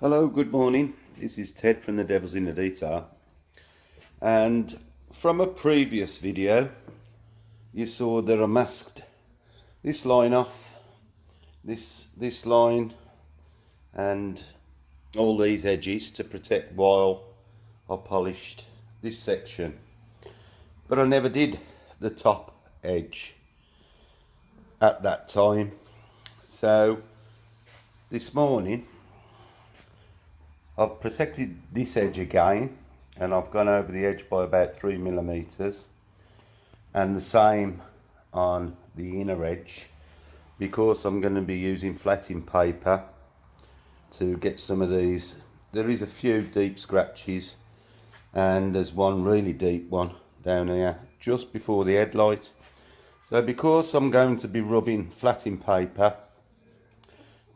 Hello, good morning. This is Ted from The Devil's in the Detail. And from a previous video, you saw that I masked this line off, this line, and all these edges to protect while I polished this section. But I never did the top edge at that time. So this morning, I've protected this edge again, and I've gone over the edge by about 3mm, and the same on the inner edge, because I'm going to be using flatting paper to get some of these. There is a few deep scratches, and there's one really deep one down here just before the headlight. So because I'm going to be rubbing flatting paper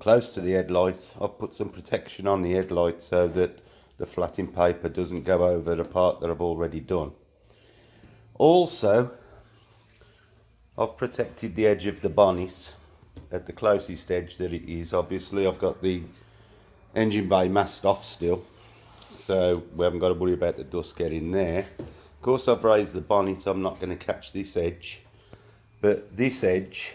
close to the headlight, I've put some protection on the headlight so that the flatting paper doesn't go over the part that I've already done. Also, I've protected the edge of the bonnet at the closest edge that it is. Obviously, I've got the engine bay masked off still, so we haven't got to worry about the dust getting there. Of course, I've raised the bonnet. I'm not going to catch this edge, but this edge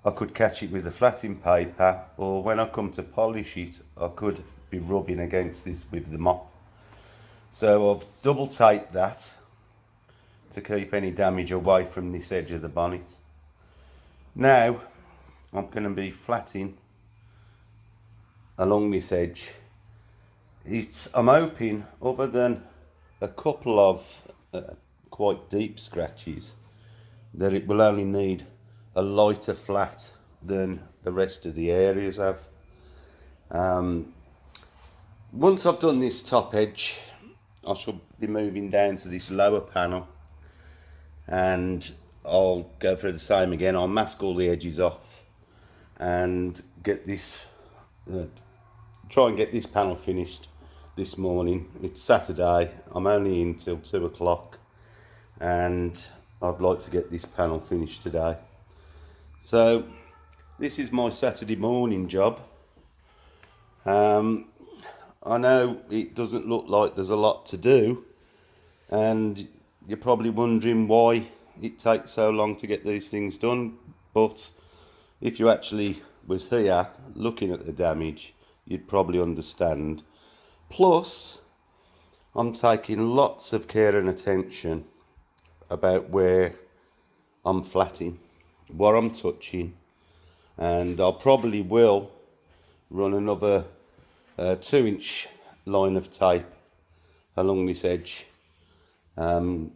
I could catch it with the flatting paper, or when I come to polish it, I could be rubbing against this with the mop. So I've double taped that to keep any damage away from this edge of the bonnet. Now I'm going to be flatting along this edge. I'm hoping, other than a couple of quite deep scratches, that it will only need a lighter flat than the rest of the areas have. Once I've done this top edge, I shall be moving down to this lower panel, and I'll go through the same again. I'll mask all the edges off and get this, try and get this panel finished this morning. It's Saturday, I'm only in till 2 o'clock, and I'd like to get this panel finished today. So this is my Saturday morning job. I know it doesn't look like there's a lot to do, and you're probably wondering why it takes so long to get these things done, but if you actually was here looking at the damage, you'd probably understand. Plus, I'm taking lots of care and attention about where I'm flatting, what I'm touching, and I probably will run another 2-inch line of tape along this edge,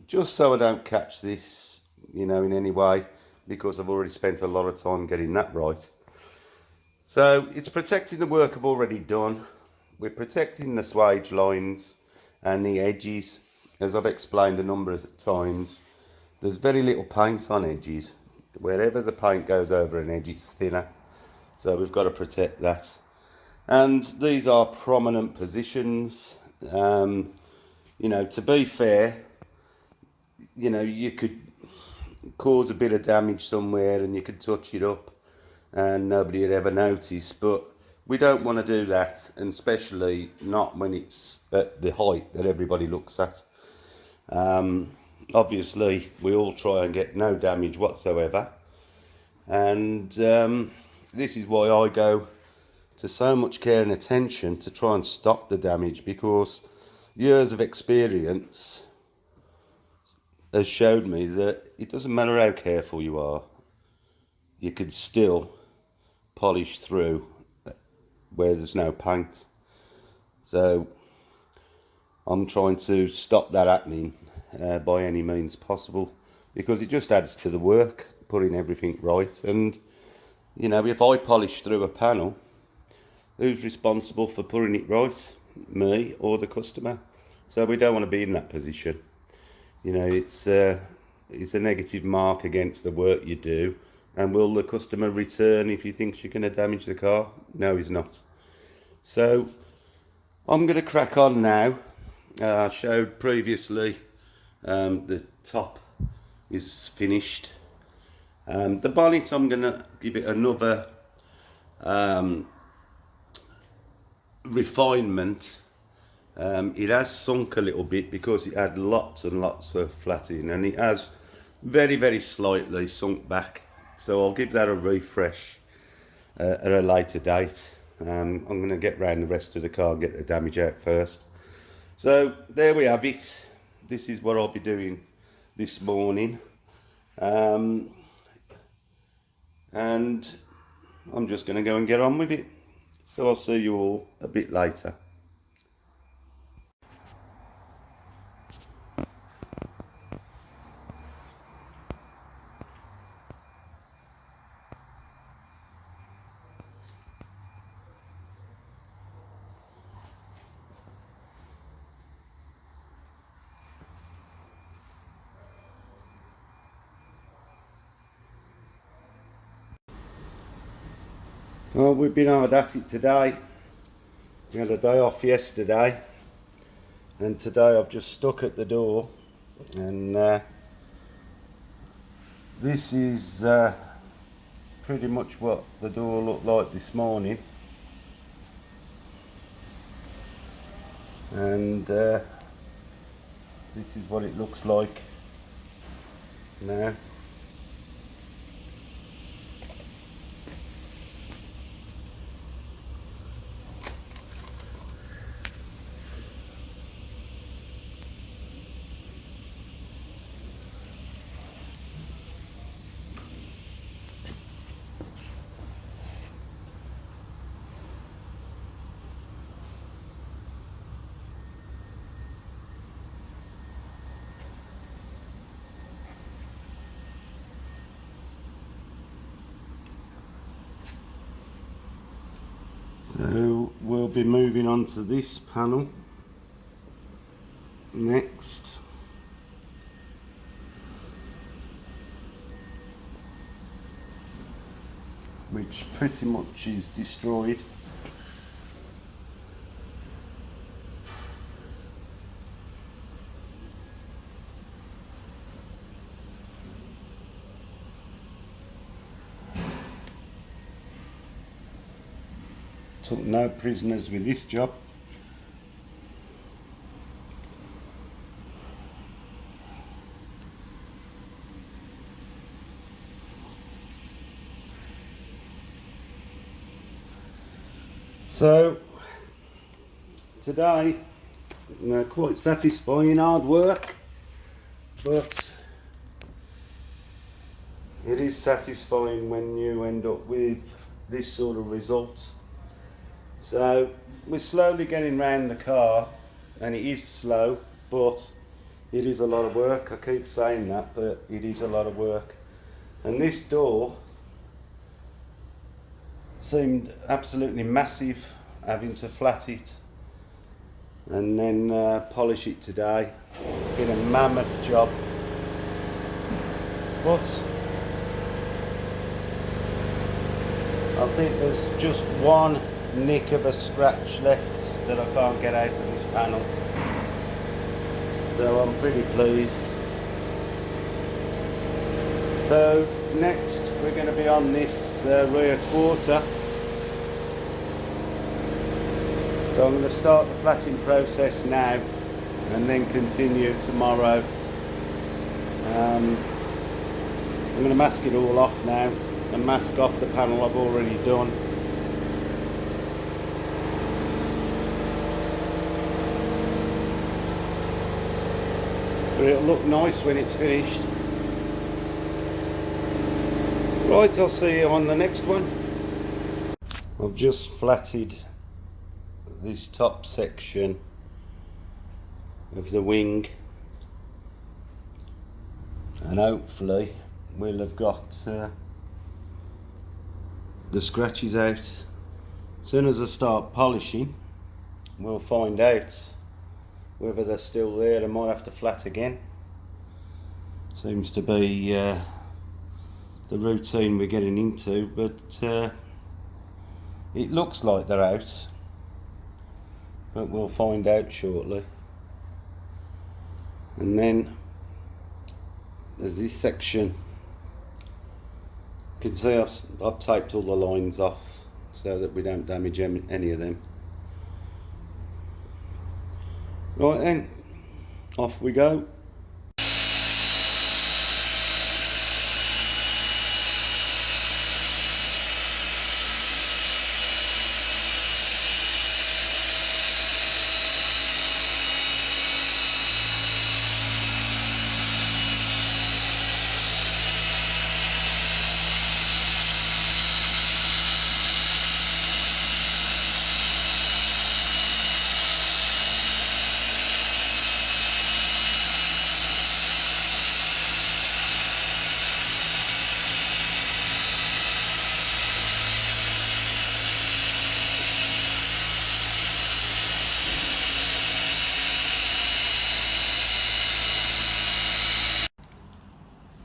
just so I don't catch this, in any way, because I've already spent a lot of time getting that right. So it's protecting the work I've already done. We're protecting the swage lines and the edges. As I've explained a number of times, there's very little paint on edges. Wherever the paint goes over an edge, it's thinner, so we've got to protect that. And these are prominent positions. To be fair, you could cause a bit of damage somewhere and you could touch it up and nobody would ever notice, but we don't want to do that, and especially not when it's at the height that everybody looks at. Obviously, we all try and get no damage whatsoever, and this is why I go to so much care and attention to try and stop the damage, because years of experience has showed me that it doesn't matter how careful you are, you could still polish through where there's no paint. So I'm trying to stop that happening by any means possible, because it just adds to the work, putting everything right. And if I polish through a panel, who's responsible for putting it right? Me or the customer? So we don't want to be in that position. It's a negative mark against the work you do. And will the customer return if he thinks you're going to damage the car? No, he's not. So I'm going to crack on now. I showed previously the top is finished. The bonnet, I'm going to give it another refinement. It has sunk a little bit because it had lots and lots of flatting, and it has very slightly sunk back. So I'll give that a refresh at a later date. I'm going to get round the rest of the car and get the damage out first. So there we have it. This is what I'll be doing this morning. And I'm just going to go and get on with it. So I'll see you all a bit later. Well, we've been hard at it today. We had a day off yesterday, and today I've just stuck at the door, and this is pretty much what the door looked like this morning, and this is what it looks like now. So we'll be moving on to this panel next. Which pretty much is destroyed. Took no prisoners with this job. So today, quite satisfying, hard work, but it is satisfying when you end up with this sort of result. So we're slowly getting round the car, and it is slow, but it is a lot of work. I keep saying that, but it is a lot of work. And this door seemed absolutely massive, having to flat it and then polish it today. It's been a mammoth job, but I think there's just one nick of a scratch left that I can't get out of this panel, so I'm pretty pleased. So next we're going to be on this rear quarter, so I'm going to start the flatting process now and then continue tomorrow. I'm going to mask it all off now and mask off the panel I've already done. But it'll look nice when it's finished. Right, I'll see you on the next one. I've just flatted this top section of the wing, and hopefully we'll have got the scratches out. As soon as I start polishing, we'll find out whether they're still there. I might have to flat again. Seems to be the routine we're getting into, but it looks like they're out, but we'll find out shortly. And then there's this section. You can see I've taped all the lines off so that we don't damage any of them. Right then, off we go.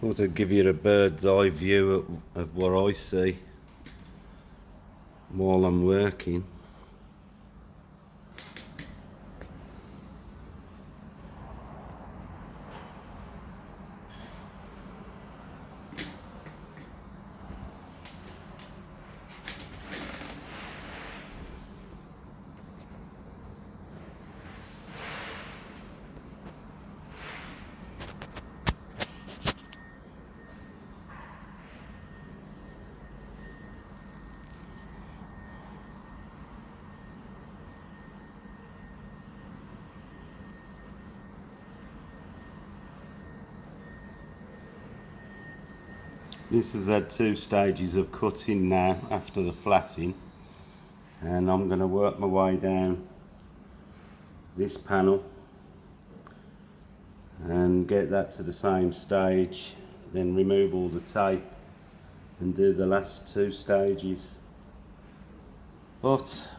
I want to give you a bird's eye view of what I see while I'm working. This has had 2 stages of cutting now after the flatting, and I'm going to work my way down this panel and get that to the same stage, then remove all the tape and do the last 2 stages. But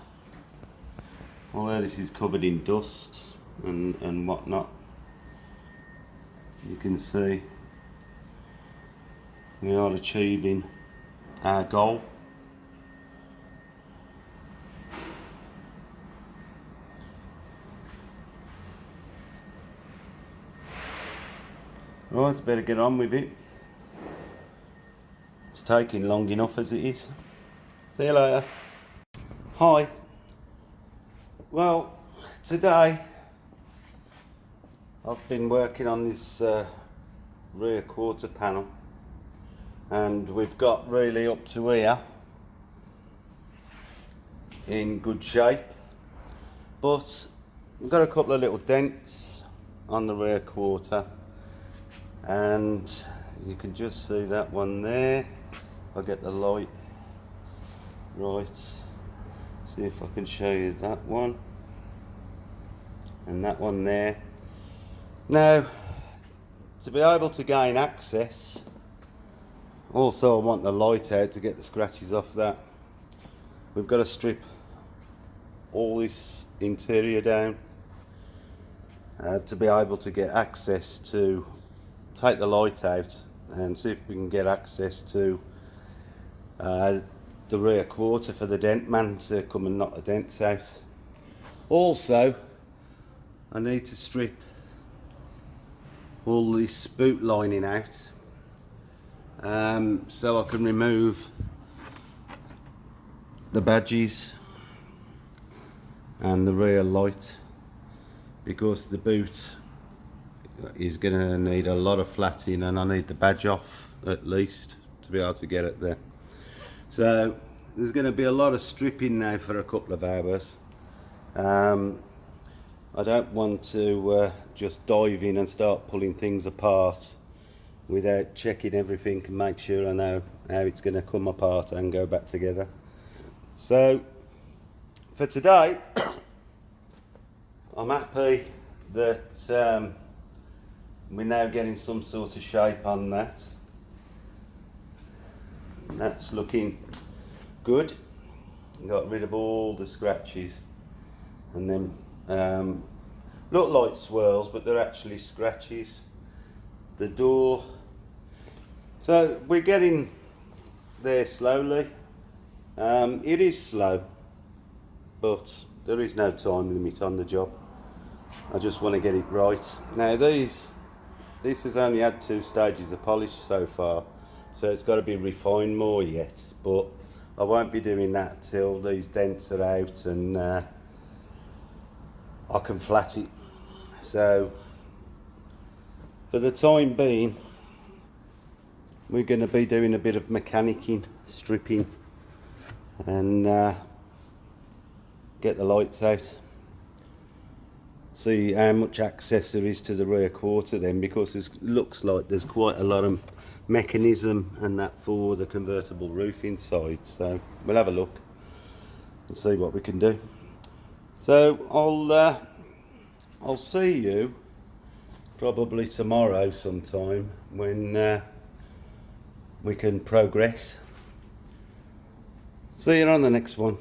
although this is covered in dust and whatnot, you can see we are achieving our goal. Right, better get on with it. It's taking long enough as it is. See you later. Hi. Well, today I've been working on this rear quarter panel, and we've got really up to here in good shape, but we've got a couple of little dents on the rear quarter, and you can just see that one there. If I get the light right, see if I can show you that one and that one there. Now, to be able to gain access, also I want the light out to get the scratches off that. We've got to strip all this interior down to be able to get access to take the light out and see if we can get access to the rear quarter for the dent man to come and knock the dents out. Also, I need to strip all this boot lining out so I can remove the badges and the rear light, because the boot is going to need a lot of flatting and I need the badge off at least to be able to get it there. So there's going to be a lot of stripping now for a couple of hours. I don't want to just dive in and start pulling things apart without checking everything and make sure I know how it's going to come apart and go back together. So for today, I'm happy that we're now getting some sort of shape on that. That's looking good. Got rid of all the scratches, and then look like swirls, but they're actually scratches. The door, so we're getting there slowly. It is slow, but there is no time limit on the job. I just want to get it right. Now this has only had 2 stages of polish so far, so it's got to be refined more yet, but I won't be doing that till these dents are out and I can flat it. So for the time being, we're going to be doing a bit of mechanicking, stripping, and get the lights out. See how much access there is to the rear quarter then, because it looks like there's quite a lot of mechanism and that for the convertible roof inside. So we'll have a look and see what we can do. So I'll see you probably tomorrow sometime when we can progress. See you on the next one.